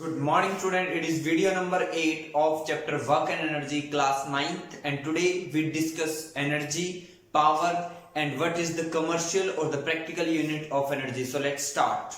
Good morning student, it is video number 8 of chapter work and energy class 9th and today we discuss energy, power and what is the commercial or the practical unit of energy. So let's start.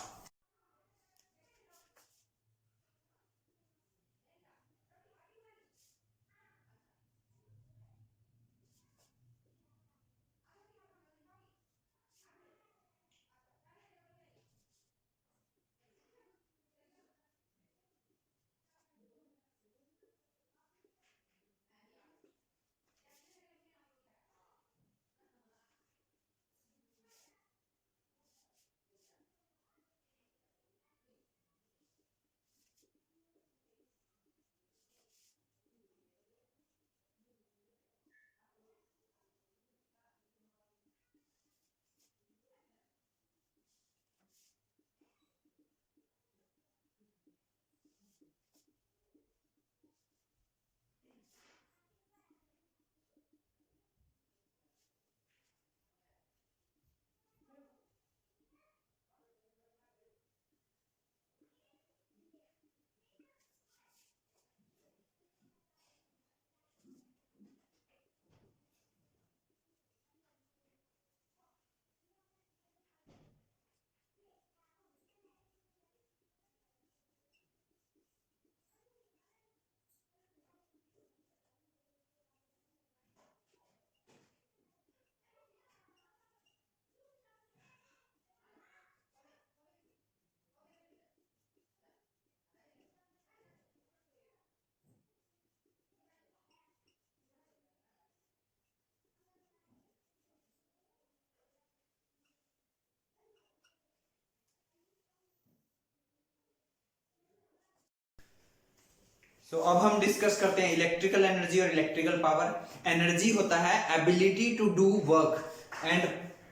तो अब हम discuss करते हैं electrical energy और electrical power. Energy होता है ability to do work and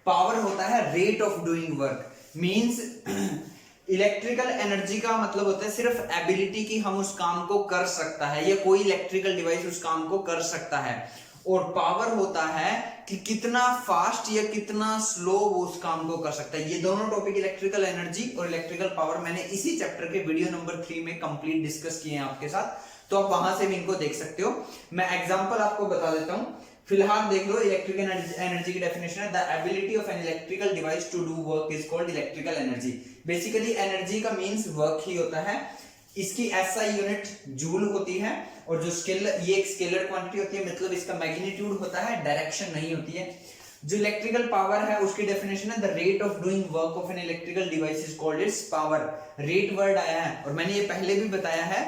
power होता है rate of doing work. Means electrical energy का मतलब होता है सिर्फ एबिलिटी की हम उस काम को कर सकता है या कोई इलेक्ट्रिकल डिवाइस उस काम को कर सकता है, और पावर होता है कि कितना फास्ट या कितना स्लो वो उस काम को कर सकता है। ये दोनों टॉपिक इलेक्ट्रिकल एनर्जी और इलेक्ट्रिकल पावर मैंने इसी चैप्टर के वीडियो नंबर 3 में कंप्लीट डिस्कस किए हैं आपके साथ, तो आप वहां से भी इनको देख सकते हो। मैं एग्जांपल आपको बता देता हूं, फिलहाल देख लो। इलेक्ट्रिकल एनर्जी की डेफिनेशन है the ability of an electrical device to do work is called electrical energy. Basically energy का मींस वर्क ही होता है। इसकी एसआई यूनिट जूल होती है, और जो स्केलर, ये एक स्केलर क्वांटिटी होती है, मतलब इसका मैग्नीट्यूड होता है, डायरेक्शन नहीं होती है। जो इलेक्ट्रिकल पावर है उसकी डेफिनेशन है the rate of doing work of an electrical device is called its power. Rate word आया है, और मैंने ये पहले भी बताया है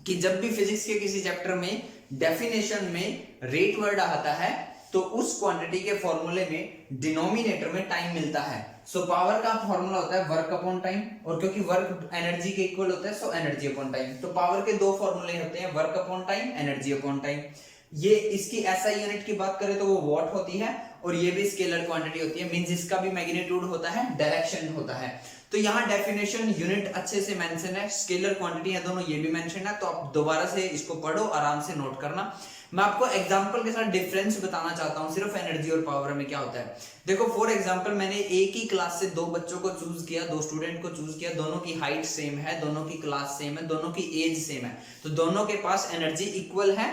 कि जब भी फिजिक्स के किसी चैप्टर में डेफिनेशन में रेट वर्ड आता है तो उस क्वांटिटी के फॉर्मूले में डिनोमिनेटर में टाइम मिलता है। सो पावर का फॉर्मूला होता है वर्क अपॉन टाइम, और क्योंकि वर्क एनर्जी के इक्वल होता है सो एनर्जी अपॉन टाइम। तो पावर के दो फॉर्मूले होते हैं, work upon time, energy upon time. ये इसकी एसआई यूनिट की बात करें तो वो वॉट होती है, और ये भी स्केलर क्वांटिटी होती है। मींस इसका भी मैग्नीट्यूड होता है, डायरेक्शन होता है। तो यहाँ डेफिनेशन यूनिट अच्छे से मेंशन है, स्केलर क्वांटिटी है दोनों, ये भी मेंशन है। तो आप दोबारा से इसको पढ़ो, आराम से नोट करना। मैं आपको एग्जांपल के साथ डिफरेंस बताना चाहता हूं सिर्फ एनर्जी और पावर में क्या होता है। देखो फॉर एग्जांपल मैंने एक ही क्लास से दो बच्चों को चूज किया, दो स्टूडेंट को चूज किया, दोनों की हाइट सेम है, दोनों की क्लास सेम है, दोनों की एज सेम है, तो दोनों के पास एनर्जी इक्वल है।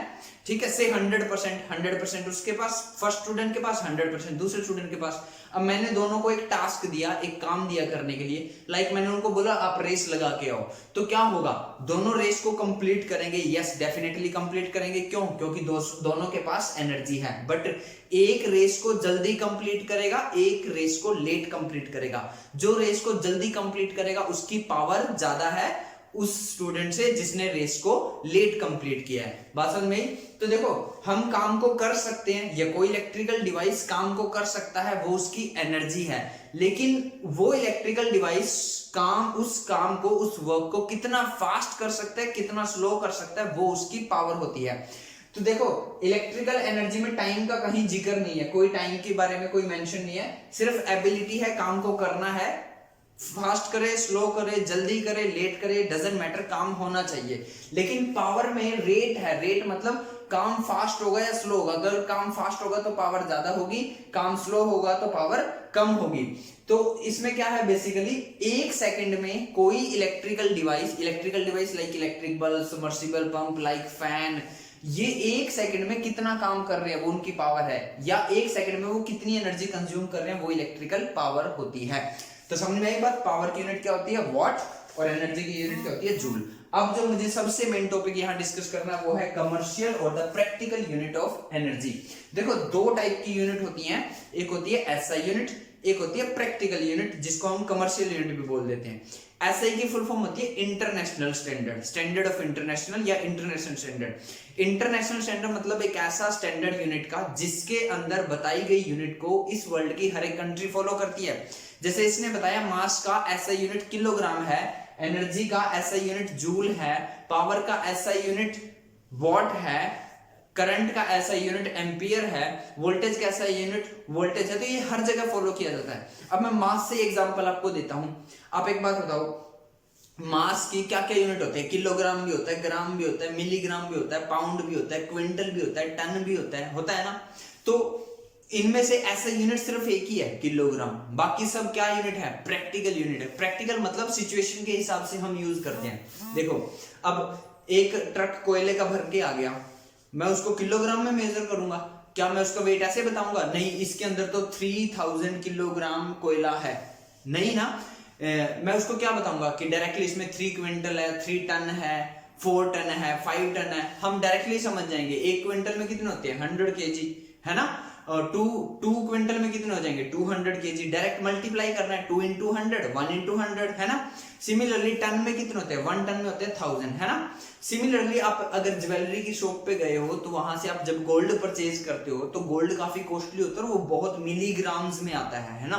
ठीक है, से 100% उसके पास, फर्स्ट स्टूडेंट के पास 100%, दूसरे स्टूडेंट के पास। अब मैंने दोनों को एक टास्क दिया, एक काम दिया करने के लिए। लाइक मैंने उनको बोला आप रेस लगा के आओ, तो क्या होगा, दोनों रेस को कंप्लीट करेंगे? यस, डेफिनेटली कंप्लीट करेंगे। क्यों? क्योंकि दोनों के पास एनर्जी है। बट एक रेस को जल्दी कंप्लीट करेगा, एक रेस को लेट कंप्लीट करेगा। जो रेस को जल्दी कंप्लीट करेगा उसकी पावर ज्यादा है उस स्टूडेंट से जिसने रेस को लेट कंप्लीट किया है। बात समझ में आई? तो देखो हम काम को कर सकते हैं, या कोई इलेक्ट्रिकल डिवाइस काम को कर सकता है, वो उसकी एनर्जी है। लेकिन वो इलेक्ट्रिकल डिवाइस उस काम को, उस वर्क को कितना फास्ट कर सकता है, कितना स्लो कर सकता है, वो उसकी पावर होती है। तो देखो इलेक्ट्रिकल एनर्जी में टाइम का कहीं जिक्र नहीं है, कोई टाइम के बारे में कोई मेंशन नहीं है, सिर्फ एबिलिटी है, काम को करना है, फास्ट करे, स्लो करे, जल्दी करे, लेट करे, डजंट मैटर, काम होना चाहिए। लेकिन पावर में रेट है, रेट मतलब काम फास्ट होगा या स्लो होगा। अगर काम फास्ट होगा तो पावर ज्यादा होगी, काम स्लो होगा तो पावर कम होगी। तो इसमें क्या है, बेसिकली एक सेकंड में कोई electrical device like electric bulb, submersible pump, like fan, ये एक सेकंड में कितना काम कर रहे हैं वो उनकी पावर है, या एक सेकंड में वो कितनी एनर्जी कंज्यूम कर रहे हैं वो इलेक्ट्रिकल पावर होती है। तो समझ में आई बात, पावर की यूनिट क्या होती है वॉट, और एनर्जी की यूनिट क्या होती है जूल। अब जो मुझे सबसे मेन टॉपिक यहाँ डिस्कस करना है वो है कमर्शियल और the practical unit of energy. देखो दो टाइप की यूनिट होती हैं, एक होती है एसआई यूनिट, एक होती है प्रैक्टिकल यूनिट, जिसको हम कमर्शियल यूनिट भी बोल देते हैं। एसआई की फुल फॉर्म होती है international standard, standard of international या इंटरनेशनल स्टैंडर्ड। इंटरनेशनल स्टैंडर्ड मतलब एक ऐसा स्टैंडर्ड यूनिट का जिसके अंदर बताई गई यूनिट को इस वर्ल्ड की हर एक कंट्री फॉलो करती है। जैसे इसने बताया मास का एसआई यूनिट किलोग्राम है, एनर्जी का एसआई यूनिट जूल है, पावर का एसआई यूनिट वॉट है, करंट का एसआई यूनिट एम्पियर है, वोल्टेज का एसआई यूनिट वोल्टेज है। तो ये हर जगह फॉलो किया जाता है। अब मैं मास से एग्जांपल आपको देता हूं। आप एक बात बताओ, मास की क्या क्या यूनिट होते हैं? किलोग्राम भी होता है, ग्राम भी होता है, मिलीग्राम भी होता है, पाउंड भी होता है, क्विंटल भी होता है, टन भी होता है ना। तो इनमें से ऐसा यूनिट सिर्फ एक ही है किलोग्राम, बाकी सब क्या यूनिट है? प्रैक्टिकल यूनिट है। प्रैक्टिकल मतलब सिचुएशन के हिसाब से हम यूज करते हैं। देखो अब एक ट्रक कोयले का भर के आ गया, मैं उसको किलोग्राम में मेजर करूंगा, क्या मैं उसका वेट ऐसे बताऊंगा? नहीं, इसके अंदर तो 3000 किलोग्राम कोयला है, नहीं ना। मैं उसको क्या बताऊंगा कि डायरेक्टली इसमें 3 क्विंटल है, 3 टन है, 4 टन है, 5 टन है। हम डायरेक्टली समझ जाएंगे। 1 क्विंटल में कितने होते हैं? 100 केजी, है ना। और 2 क्विंटल में कितने हो जाएंगे? 200 केजी। डायरेक्ट मल्टीप्लाई करना है, 2 into 100, 1 into 100, है ना। सिमिलरली टन में कितने होते हैं? 1 टन में होते हैं 1000, है ना। सिमिलरली आप अगर ज्वेलरी की शॉप पे गए हो तो वहां से आप जब गोल्ड परचेज करते हो तो गोल्ड काफी कॉस्टली होता है और वो बहुत मिलीग्राम्स में आता है ना।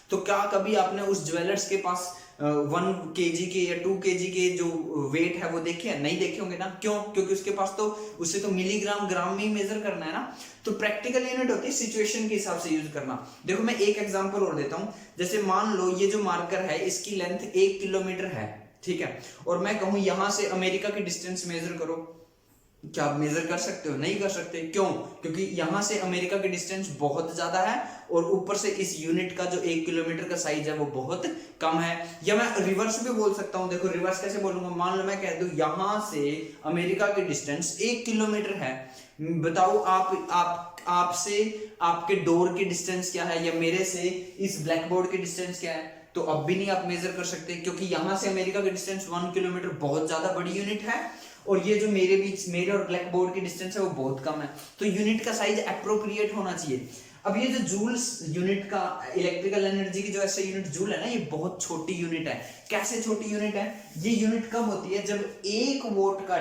तो क्या कभी आपने उस ज्वेलर्स के पास 1 kg के या 2 kg के जो वेट है वो देखे हैं? नहीं देखे होंगे ना। क्यों? क्योंकि उसके पास तो उससे तो मिलीग्राम ग्राम में ही मेजर करना है ना। तो प्रैक्टिकल यूनिट होती है सिचुएशन के हिसाब से यूज करना। देखो मैं एक एग्जांपल और देता हूं। जैसे मान लो ये जो मार्कर है इसकी लेंथ 1 किलोमीटर है, ठीक है, और मैं कहूं यहां से अमेरिका की डिस्टेंस मेजर करो, क्या आप मेजर कर सकते हो? नहीं कर सकते। क्यों? क्योंकि यहां से अमेरिका की डिस्टेंस बहुत ज्यादा है और ऊपर से इस यूनिट का जो 1 किलोमीटर का साइज है वो बहुत कम है। या मैं रिवर्स भी बोल सकता हूं। देखो रिवर्स कैसे बोलूंगा? मान लो मैं कह दूं यहां से अमेरिका की डिस्टेंस 1 किलोमीटर है, बताओ आपसे आपके डोर की डिस्टेंस क्या है, या मेरे से इस ब्लैक बोर्ड की डिस्टेंस क्या है? तो अब भी नहीं आप मेजर कर सकते, क्योंकि यहां से अमेरिका की डिस्टेंस 1 किलोमीटर बहुत ज्यादा बड़ी यूनिट है और ये जो मेरे और ब्लैक बोर्ड की डिस्टेंस है वो बहुत कम है। तो यूनिट का साइज एप्रोप्रिएट होना चाहिए। अब ये जो जूल्स यूनिट का डिजिटल एनर्जी की जो ऐसा यूनिट जूल है ना, ये बहुत छोटी यूनिट है। कैसे छोटी यूनिट है? ये यूनिट कब होती है? जब 1 वोल्ट का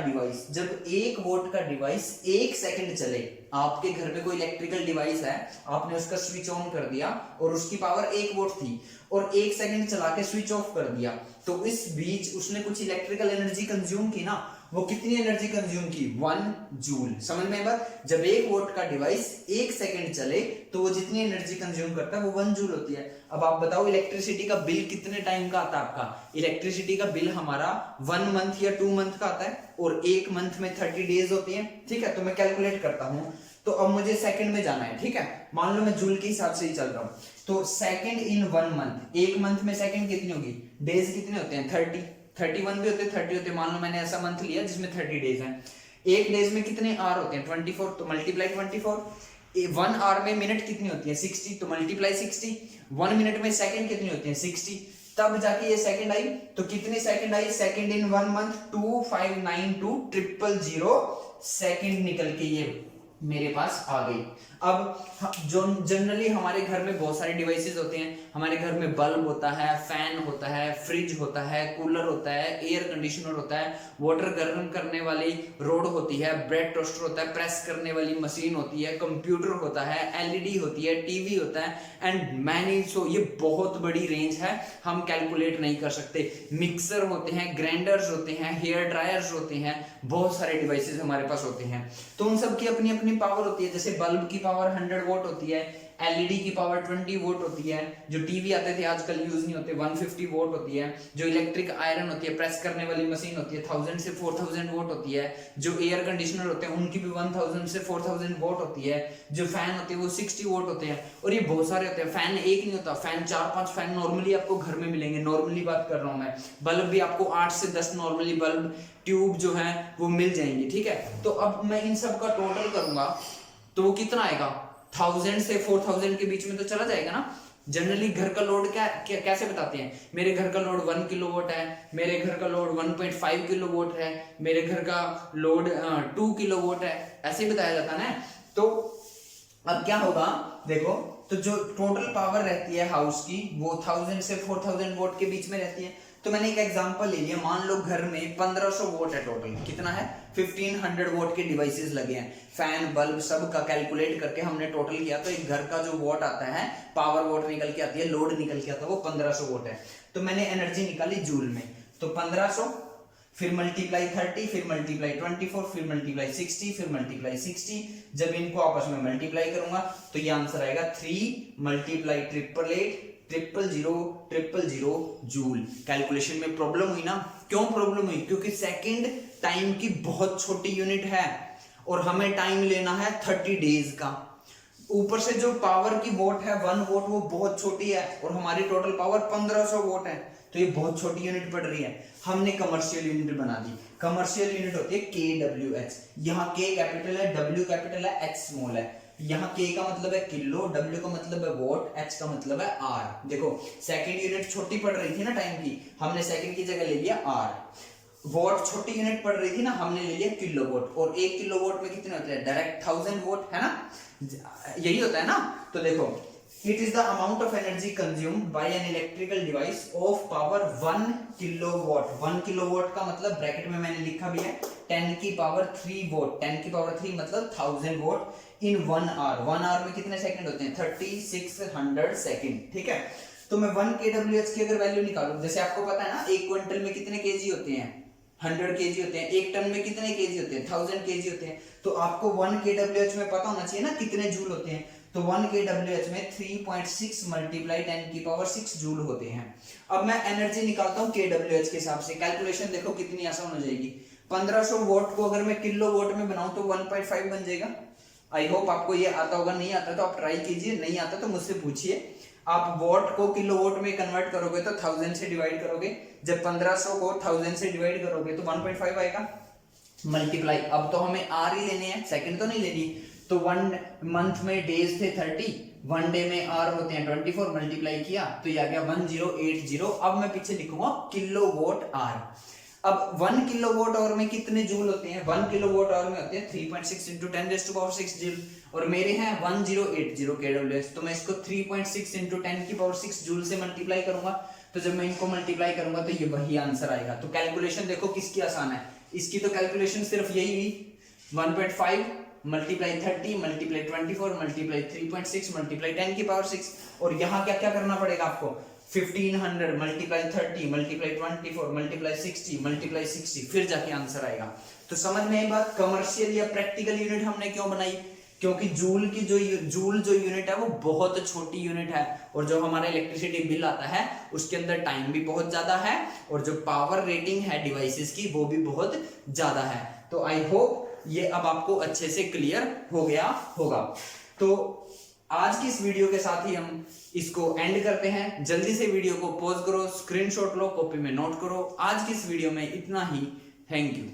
डिवाइस 1 सेकंड चले। आपके घर में कोई इलेक्ट्रिकल डिवाइस है, आपने उसका स्विच ऑन कर दिया और उसकी पावर 1 वोल्ट थी और 1 सेकंड चला के स्विच ऑफ कर दिया, तो इस बीच उसने कुछ इलेक्ट्रिकल एनर्जी कंज्यूम की ना। वो कितनी एनर्जी कंज्यूम की? 1 जूल। समझ में बात? जब 1 वोल्ट का डिवाइस 1 सेकंड चले तो वो जितनी एनर्जी कंज्यूम करता है वो 1 जूल होती है। अब आप बताओ इलेक्ट्रिसिटी का बिल कितने टाइम का आता है आपका? इलेक्ट्रिसिटी का बिल हमारा 1 मंथ या 2 मंथ का आता है और 1 मंथ में 30 डेज होते हैं, ठीक है। तो मैं कैलकुलेट करता हूं, तो अब मुझे सेकंड में जाना है, ठीक है। मान लो मैं जूल के हिसाब से ही चल रहा हूं, तो सेकंड इन 1 मंथ, 1 मंथ में सेकंड कितनी होगी? डेज कितने होते हैं? 30, 31 भी होते हैं, 30 होते हैं। मान लो मैंने ऐसा मंथ लिया जिसमें 30 डेज हैं। एक डेज में कितने आवर होते हैं? 24, तो मल्टीप्लाई 24। 1 आवर में मिनट कितनी होती है? 60, तो मल्टीप्लाई 60। 1 मिनट में सेकंड कितनी होती है? 60। तब जाके ये सेकंड आई, तो कितनी second I? Second in 1 month 2592,000 second निकल के ये मेरे पास आ गई। अब जो जनरली हमारे घर में बहुत सारे डिवाइसेस होते हैं। हमारे घर में बल्ब होता है, फैन होता है, फ्रिज होता है, कूलर होता है, एयर कंडीशनर होता है, वाटर गर्म करने वाली रोड होती है, ब्रेड टोस्टर होता है, प्रेस करने वाली मशीन होती है, कंप्यूटर होता है, एलईडी होती है, टीवी होता है, एंड मैनी। सो ये बहुत बड़ी रेंज है, हम कैलकुलेट नहीं कर सकते। मिक्सर होते हैं, ग्राइंडर्स होते हैं, हेयर ड्रायर्स होते हैं, बहुत सारे डिवाइसेस हमारे पास होते हैं। तो उन सब की अपनी अपनी पावर होती है। जैसे बल्ब की पावर 100 वोट होती है, एलईडी की पावर 20 वोट होती है, जो टीवी आते थे आजकल यूज नहीं होते 150 वोट होती है, जो इलेक्ट्रिक आयरन होती है, प्रेस करने वाली मशीन होती है 1000 से 4000 वोट होती है, जो एयर कंडीशनर होते हैं उनकी भी 1000 से 4000 वोट होती है, जो फैन होते हैं वो 60 वोट होते हैं, और ये बहुत सारे होते हैं। फैन एक नहीं होता, फैन 4-5 फैन नॉर्मली आपको घर में मिलेंगे, नॉर्मली बात कर रहा हूं मैं। बल्ब भी आपको 8 से 10 नॉर्मली बल्ब ट्यूब जो है वो मिल जाएंगी, ठीक है। तो अब मैं इन सब का टोटल करूंगा तो वो कितना आएगा, 1000 से 4000 के बीच में तो चला जाएगा ना। जनरली घर का लोड कैसे बताते हैं, मेरे घर का लोड 1 किलोवाट है, मेरे घर का लोड 1.5 किलोवाट है, मेरे घर का लोड 2 किलोवाट है, ऐसे बताया जाता है ना। तो अब क्या होगा देखो, तो जो टोटल पावर रहती है हाउस की वो 1000 से 4000 वोट के बीच में रहती है। तो मैंने एक एग्जांपल ले लिया, मान लो घर में 1500 वोट है टोटल, कितना है 1500 वोट के डिवाइसेस लगे हैं, फैन बल्ब सब का कैलकुलेट करके हमने टोटल किया, तो एक घर का जो वोट आता है, पावर वोट निकल के आती है, लोड निकल के आता है, वो 1500 वोट है। तो मैंने एनर्जी निकाली जूल में, तो 1500 फिर मल्टीप्लाई 30 फिर मल्टीप्लाई 24 फिर मल्टीप्लाई 60 फिर मल्टीप्लाई 60, जब इनको आपस में मल्टीप्लाई करूंगा तो ये आंसर आएगा 3 मल्टीप्लाई 888 जूल। कैलकुलेशन में प्रॉब्लम हुई ना, क्यों प्रॉब्लम हुई, क्योंकि सेकंड टाइम की बहुत छोटी यूनिट है और हमें टाइम लेना है 30 डेज का। ऊपर से जो पावर की वोट है 1 वोट वो बहुत छोटी है और हमारी टोटल पावर 1500 वोट है, तो ये बहुत छोटी यूनिट पड़ रही है। हमने कमर्शियल यूनिट बना दी, कमर्शियल यूनिट होती है KWH, यहाँ K कैपिटल है, W कैपिटल है, H स्मॉल है। यहाँ K का मतलब है किलो, W का मतलब है वोट, H का मतलब है R। देखो सेकंड यूनिट छोटी पड़ रही थी ना टाइम की, हमने सेकंड की जगह ले लिया R। वोट छोटी यूनिट पड़ रही थी ना, हमने ले लिया किलो वोट, और 1 किलो वोट में कितने होते हैं, डायरेक्ट 1000 वोट है ना, यही होता है ना। तो देखो it is the amount of energy consumed by N electrical device of power 1 kilowatt. 1 kilowatt का मतलब ब्रैकेट में मैंने लिखा भी है 10 की पावर 3 वोट, 10 की पावर 3 मतलब 1000 वोट इन 1 आवर। 1 आवर में कितने सेकंड होते हैं, 3600 सेकंड, ठीक है। तो मैं 1 kWh की अगर वैल्यू निकालूं, जैसे आपको पता है ना 1 क्विंटल में कितने केजी होते हैं, 100 केजी होते हैं, 1 टन में कितने केजी होते हैं, 1000 केजी होते हैं। तो आपको 1 kWh में पता होना चाहिए ना कितने जूल होते हैं, तो 1 kWh में 3.6 मल्टीप्लाई 10 की पावर 6 जूल होते हैं। अब मैं एनर्जी निकालता हूं kWh के हिसाब से, कैलकुलेशन देखो कितनी आसान हो जाएगी। 1500 वोट को अगर मैं किलो वोट में बनाऊं तो 1.5 बन जाएगा। आई होप आपको ये आता होगा, नहीं आता तो आप ट्राई कीजिए, नहीं आता तो मुझसे पूछिए। आप वोट को किलो वोट में कन्वर्ट करोगे तो 1000 से डिवाइड करोगे, जब 1500 को 1000 से डिवाइड करोगे तो 1.5 आएगा। मल्टीप्लाई, अब तो हमें आर ही लेने हैं, सेकंड तो नहीं लेनी। तो 1 मंथ में डेज थे 30, 1 डे में आर होते हैं 24, मल्टीप्लाई किया तो ये आ गया 1080। अब मैं पीछे लिखूंगा किलो वोट आर। अब 1 किलो वोट आवर में कितने जूल होते हैं, 1 किलो वोट आवर में होते हैं 3.6 इंटू 10⁻⁶ जूल, और मेरे हैं 1080 kWh। तो मैं इसको 3.6 इंटू 10⁻⁶ जूल से मल्टीप्लाई करूंगा, तो जब मैं इनको मल्टीप्लाई करूंगा तो ये वही आंसर आएगा। तो कैलकुलेशन देखो किसकी आसान है, इसकी तो कैलकुलेशन सिर्फ यही हुई 1.5 मल्टीप्लाई 30 मल्टीप्लाई 24 मल्टीप्लाई 3.6 मल्टीप्लाई 10⁻⁶, और यहाँ क्या क्या करना पड़ेगा आपको, 1500 मल्टीप्लाई 30 मल्टीप्लाई 24 मल्टीप्लाई 60 मल्टीप्लाई 60, फिर जाके आंसर आएगा। तो समझ में आई बात, कमर्शियल या प्रैक्टिकल यूनिट हमने क्यों बनाई, क्योंकि जूल जो यूनिट है वो बहुत छोटी यूनिट है, और जो हमारा इलेक्ट्रिसिटी बिल आता है उसके अंदर टाइम भी बहुत ज्यादा है, और जो पावर रेटिंग है डिवाइसेस की वो भी बहुत ज्यादा है। तो आई होप ये अब आपको अच्छे से क्लियर हो गया होगा। तो आज की इस वीडियो के साथ ही हम इसको एंड करते हैं। जल्दी से वीडियो को पॉज करो, स्क्रीनशॉट लो, कॉपी में नोट करो। आज की इस वीडियो में इतना ही, थैंक यू।